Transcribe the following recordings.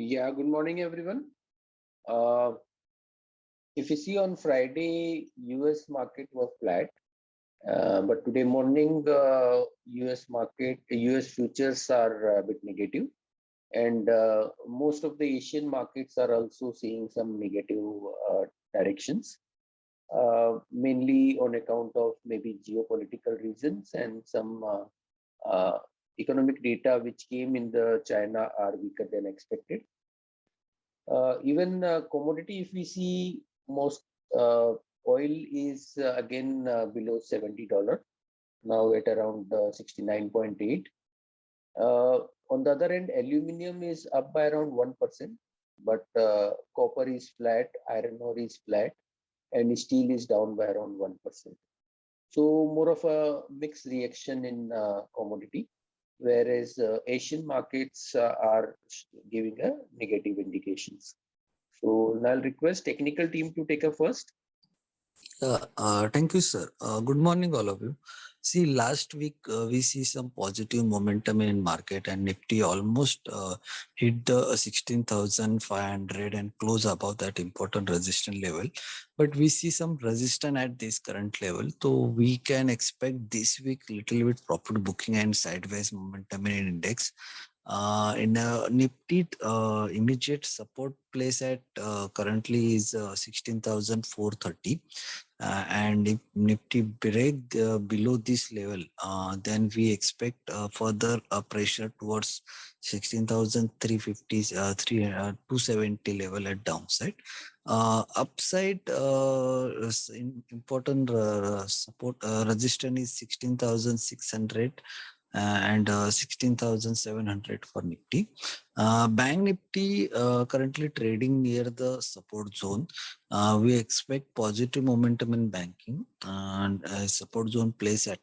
Yeah, good morning, everyone. Uh, if you see on Friday, US market was flat, but today morning, US market, US futures are a bit negative, and most of the Asian markets are also seeing some negative directions, mainly on account of maybe geopolitical reasons and some economic data which came in the China are weaker than expected. Even commodity, if we see most oil is again below $70 now at around 69.8. On the other end, aluminum is up by around 1%, but copper is flat, iron ore is flat, and steel is down by around 1%. So more of a mixed reaction in commodity, whereas Asian markets are giving a negative indications. So now I'll request technical team to take up first. Thank you, sir. Good morning, all of you. See, last week we see some positive momentum in market, and Nifty almost hit the 16,500 and close above that important resistance level. But we see some resistance at this current level, so we can expect this week little bit profit booking and sideways momentum in index. In Nifty, immediate support place at currently is 16,430. And if Nifty break below this level, then we expect further pressure towards 16,350, 270 level at downside. Upside, important support resistance is 16,600 and 16,700 for Nifty. Bank Nifty currently trading near the support zone. We expect positive momentum in banking, and support zone place at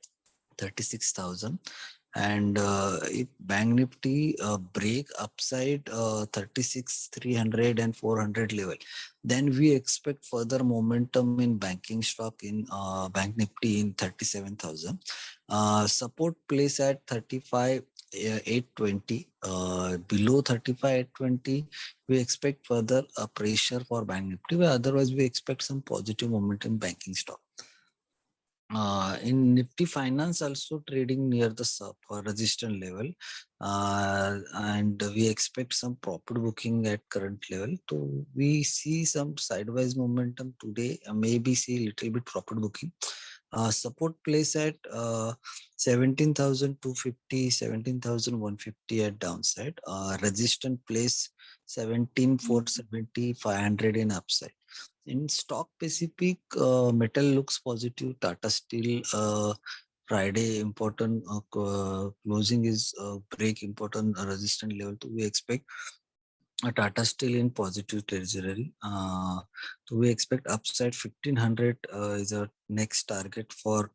36,000. And if Bank Nifty break upside 36,300 and 400 level, then we expect further momentum in banking stock in Bank Nifty in 37,000. Support place at 35,820. Below 35,820, we expect further pressure for Bank Nifty. But otherwise, we expect some positive momentum in banking stock. In Nifty Finance also trading near the resistance level, and we expect some profit booking at current level. So we see some sideways momentum today, maybe see little bit profit booking. Support place at 17,250, 17,150 at downside. Resistance place 17,470, 500 in upside. In stock specific, metal looks positive. Tata Steel Friday important closing is break important resistance level. So we expect Tata Steel in positive territory. So we expect upside 1500 is our next target for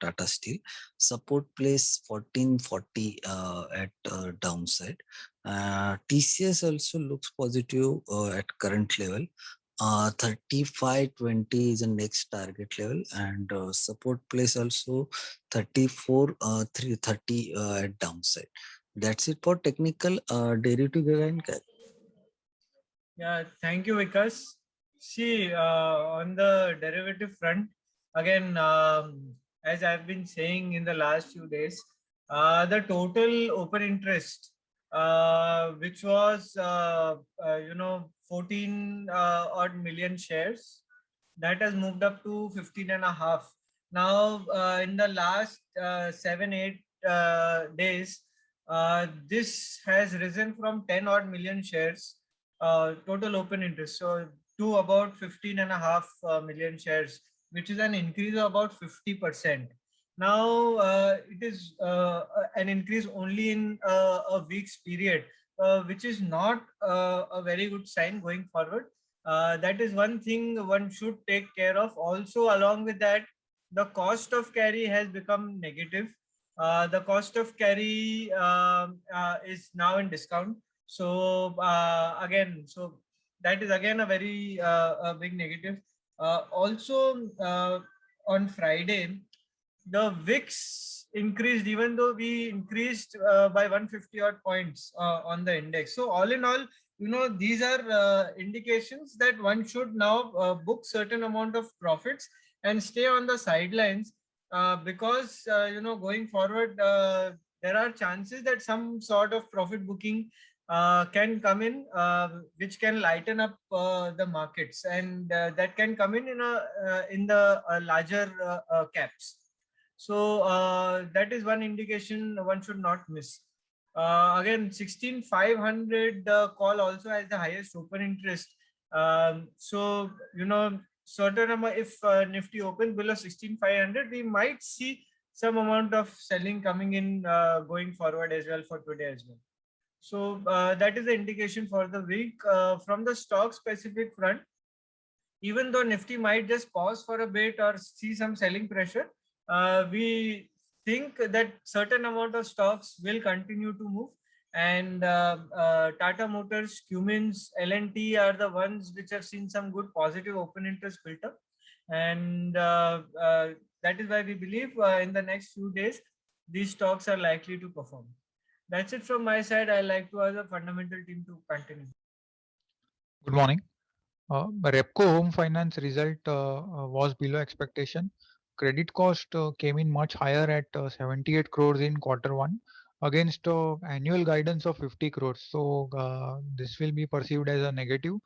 Tata Steel. Support place 1440 at downside. TCS also looks positive at current level. 3520 is the next target level, and support place also 34,330 at downside. That's it for technical. Derivative gain. Yeah, thank you, Vikas. See, on the derivative front, again, as I've been saying in the last few days, the total open interest, which was 14 odd million shares, that has moved up to 15.5. Now, in the last 7-8 days, this has risen from 10 odd million shares total open interest, so to about 15.5 million shares, which is an increase of about 50%. Now it is an increase only in a week's period, which is not a very good sign going forward. That is one thing one should take care of. Also, along with that, the cost of carry has become negative. The cost of carry is now in discount. So again, so that is again a very a big negative. Also, on Friday, the VIX increased, even though we increased by 150 odd points on the index. So all in all, these are indications that one should now book certain amount of profits and stay on the sidelines, because going forward, there are chances that some sort of profit booking can come in, which can lighten up the markets, and that can come in the larger caps. So that is one indication one should not miss. Again, 16,500 call also has the highest open interest. So certain amount, if Nifty opens below 16,500, we might see some amount of selling coming in going forward as well for today as well. So that is the indication for the week. From the stock specific front, even though Nifty might just pause for a bit or see some selling pressure, we think that certain amount of stocks will continue to move, and Tata Motors, Cummins, L&T are the ones which have seen some good positive open interest built up, and that is why we believe in the next few days these stocks are likely to perform. That's it from my side. I like to ask the fundamental team to continue. Good morning. Repco Home Finance result was below expectation. Credit cost came in much higher at 78 crores in Q1 against annual guidance of 50 crores. So this will be perceived as a negative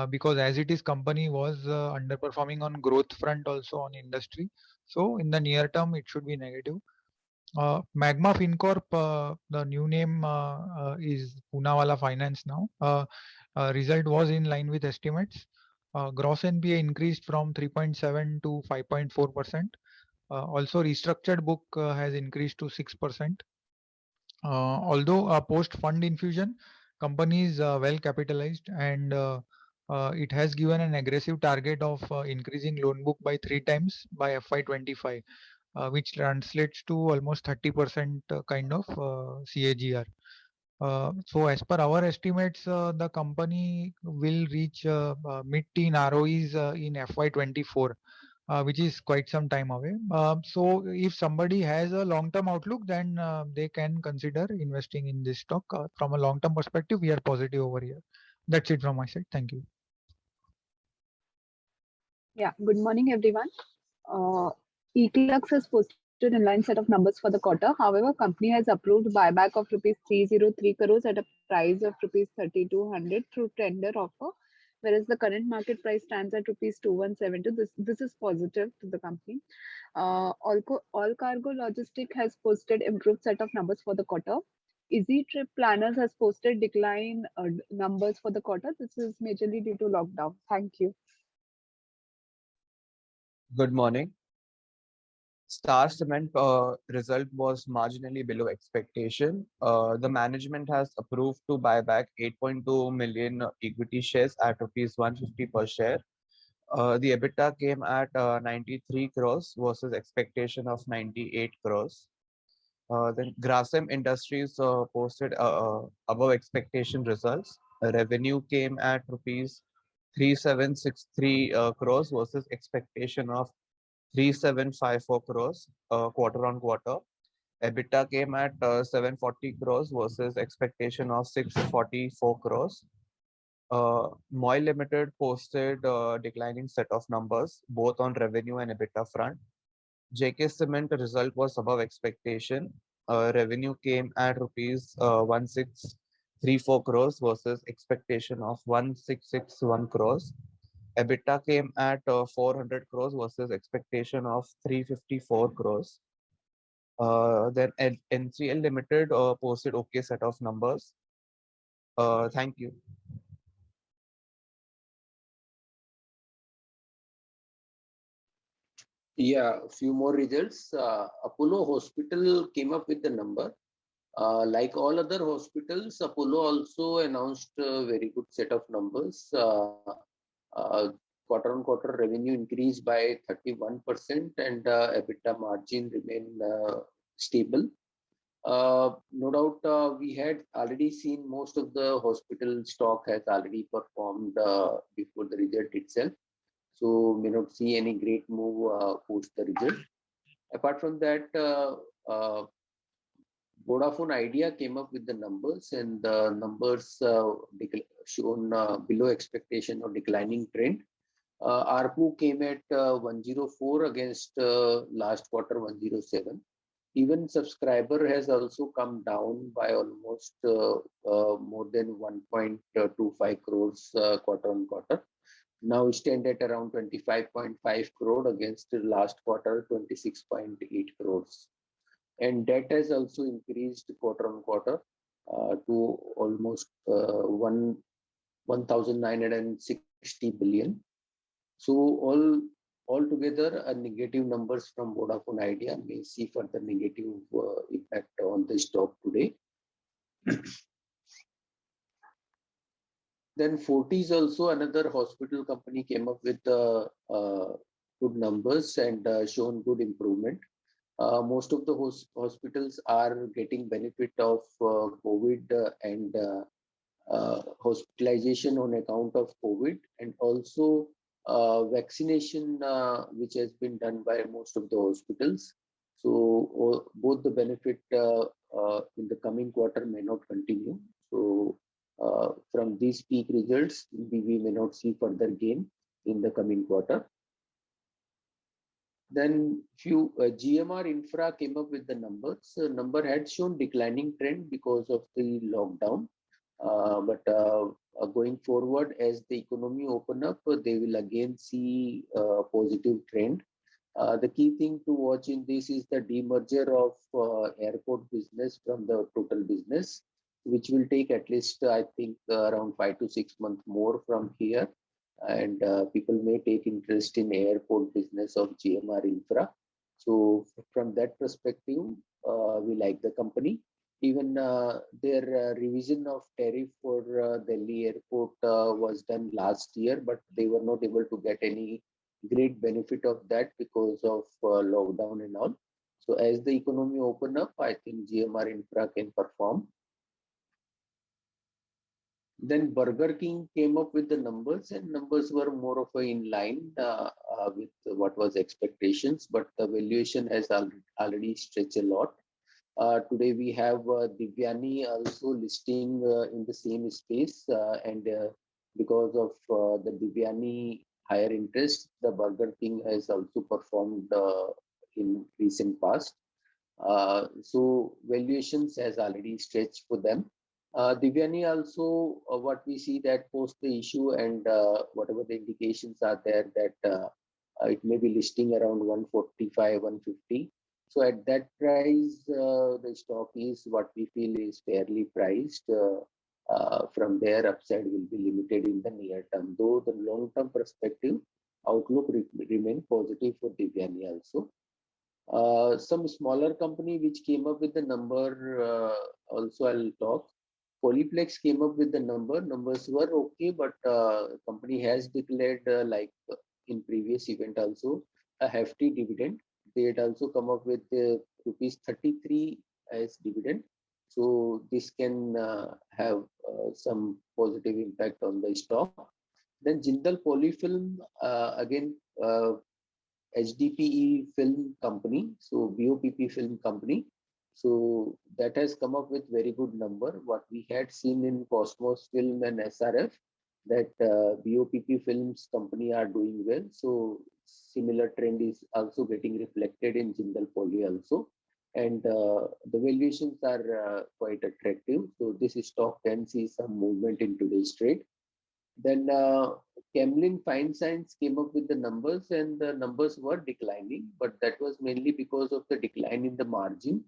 because as it is, company was underperforming on growth front also on industry. So in the near term, it should be negative. Magma FinCorp, the new name is Poonawalla Finance now. Result was in line with estimates. Gross NPA increased from 3.7 to 5.4%. Also, restructured book has increased to 6%. Although post fund infusion, company is well capitalized, and it has given an aggressive target of increasing loan book by 3 times by FY25. Which translates to almost 30% kind of CAGR. So as per our estimates, the company will reach mid-teen ROEs in FY24, which is quite some time away. So if somebody has a long-term outlook, then they can consider investing in this stock. From a long-term perspective, we are positive over here. That's it from my side. Thank you. Yeah, good morning, everyone. Eclux has posted in line set of numbers for the quarter. However, company has approved buyback of rupees 303 crores at a price of rupees 3,200 through tender offer, whereas the current market price stands at rupees 2,172. This is positive to the company. All Cargo Logistic has posted improved set of numbers for the quarter. Easy Trip Planners has posted decline numbers for the quarter. This is majorly due to lockdown. Thank you. Good morning. Star Cement result was marginally below expectation. The management has approved to buy back 8.2 million equity shares at rupees 150 per share. The EBITDA came at 93 crores versus expectation of 98 crores. Then Grasim Industries posted above expectation results. Revenue came at rupees 3763 crores versus expectation of 3754 crores quarter on quarter. EBITDA came at 740 crores versus expectation of 644 crores. Moil Limited posted declining set of numbers both on revenue and EBITDA front. JK Cement result was above expectation. Revenue came at rupees 1634 crores versus expectation of 1661 crores. EBITDA came at 400 crores versus expectation of 354 crores. Then NCL Limited posted okay set of numbers. Thank you. Yeah, a few more results. Apollo Hospital came up with the number. Like all other hospitals, Apollo also announced a very good set of numbers. Quarter on quarter revenue increased by 31% and EBITDA margin remained stable. No doubt, we had already seen most of the hospital stock has already performed before the result itself. So may not see any great move post the result. Apart from that, Vodafone Idea came up with the numbers, and the numbers shown below expectation or declining trend. ARPU came at 104 against last quarter 107. Even subscriber has also come down by almost more than 1.25 crores quarter on quarter. Now stand at around 25.5 crore against the last quarter 26.8 crores. And debt has also increased quarter on quarter to almost 1,960 billion. So altogether, a negative numbers from Vodafone Idea may see further negative impact on the stock today. Then Fortis also, another hospital company, came up with good numbers and shown good improvement. Most of the hospitals are getting benefit of COVID and hospitalization on account of COVID, and also vaccination which has been done by most of the hospitals. So both the benefit in the coming quarter may not continue. So from these peak results, we may not see further gain in the coming quarter. Then few GMR Infra came up with the numbers. Number had shown declining trend because of the lockdown. But going forward, as the economy open up, they will again see a positive trend. The key thing to watch in this is the demerger of airport business from the total business, which will take at least, I think, around 5 to 6 months more from here. And people may take interest in airport business of GMR Infra. So from that perspective, we like the company. Even their revision of tariff for Delhi airport was done last year, but they were not able to get any great benefit of that because of lockdown and all. So as the economy open up, I think GMR Infra can perform. Then Burger King came up with the numbers, and numbers were more of a in line with what was expectations, but the valuation has already stretched a lot. Today we have Devyani also listing in the same space, and because of the Devyani higher interest, the Burger King has also performed in recent past. So valuations has already stretched for them. Devyani also, what we see that post the issue and whatever the indications are there that it may be listing around 145, 150. So at that price, the stock is what we feel is fairly priced. From there, upside will be limited in the near term, though the long-term perspective outlook remain positive for Devyani also. Some smaller company which came up with the number, also I'll talk. Polyplex came up with the numbers were okay, but company has declared like in previous event also a hefty dividend. They had also come up with rupees 33 as dividend. So this can have some positive impact on the stock. Then Jindal Polyfilm, again, HDPE film company, so BOPP film company. So that has come up with very good number. What we had seen in Cosmos Film and SRF, that BOPP films company are doing well. So similar trend is also getting reflected in Jindal Poly also. And the valuations are quite attractive. So this stock can see some movement in today's trade. Then Camlin Fine Science came up with the numbers, and the numbers were declining, but that was mainly because of the decline in the margin.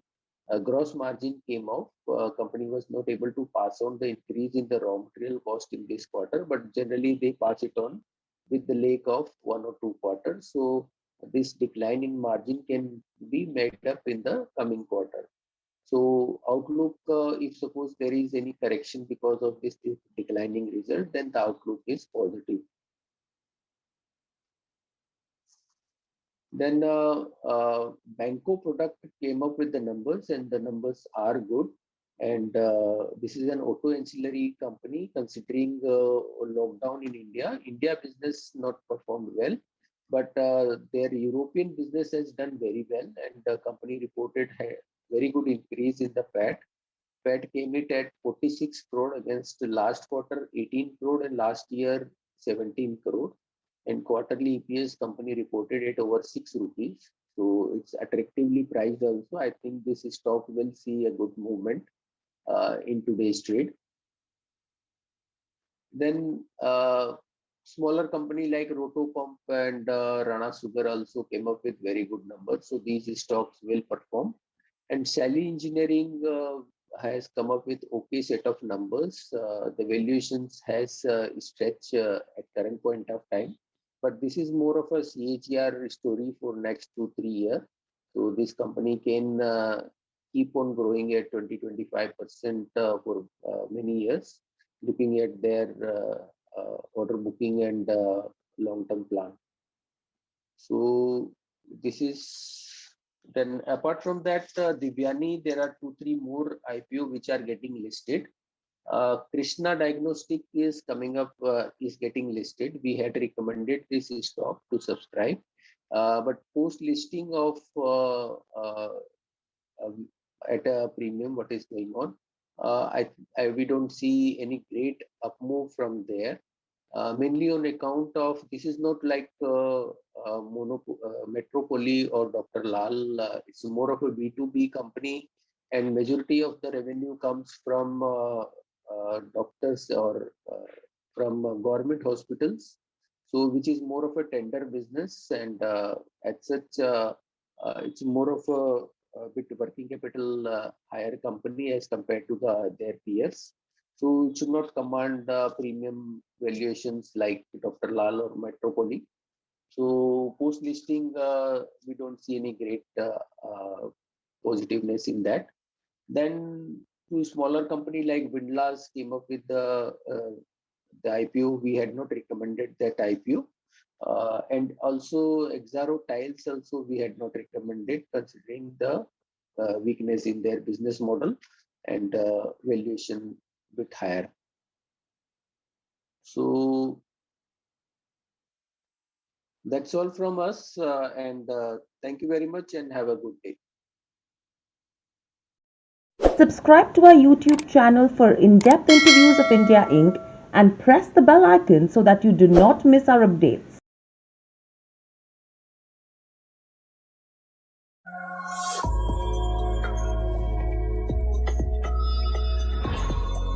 Gross margin came off. Company was not able to pass on the increase in the raw material cost in this quarter, but generally they pass it on with the lag of 1 or 2 quarters. So this decline in margin can be made up in the coming quarter. So outlook, if suppose there is any correction because of this declining result, then the outlook is positive. Then Banco product came up with the numbers, and the numbers are good. And this is an auto ancillary company. Considering lockdown in India, India business not performed well, but their European business has done very well, and the company reported very good increase in the PAT. PAT came it at 46 crore against last quarter 18 crore and last year 17 crore. And quarterly EPS company reported it over 6 rupees. So it's attractively priced also. I think this stock will see a good movement in today's trade. Then smaller company like Rotopump and Rana Sugar also came up with very good numbers. So these stocks will perform. And Sally Engineering has come up with okay set of numbers. The valuations has stretched at current point of time. But this is more of a CAGR story for next 2-3 years. So this company can keep on growing at 20-25% for many years, looking at their order booking and long-term plan. So this is then apart from that, Devyani, there are 2-3 more IPO which are getting listed. Krishna Diagnostic is coming up, is getting listed. We had recommended this stock to subscribe, but post listing of at a premium, what is going on? We don't see any great up move from there. Mainly on account of this is not like Metropoly or Dr. Lal. It's more of a B2B company, and majority of the revenue comes from doctors or from government hospitals. So which is more of a tender business, and as such, it's more of a bit working capital higher company as compared to their peers. So it should not command premium valuations like Dr. Lal or Metropoly. So post listing, we don't see any great positiveness in that. Then to smaller company like Windlass came up with the IPO. We had not recommended that IPO. And also Exaro Tiles also we had not recommended, considering the weakness in their business model and valuation bit higher. So that's all from us, and thank you very much and have a good day. Subscribe to our YouTube channel for in-depth interviews of India Inc. and press the bell icon so that you do not miss our updates.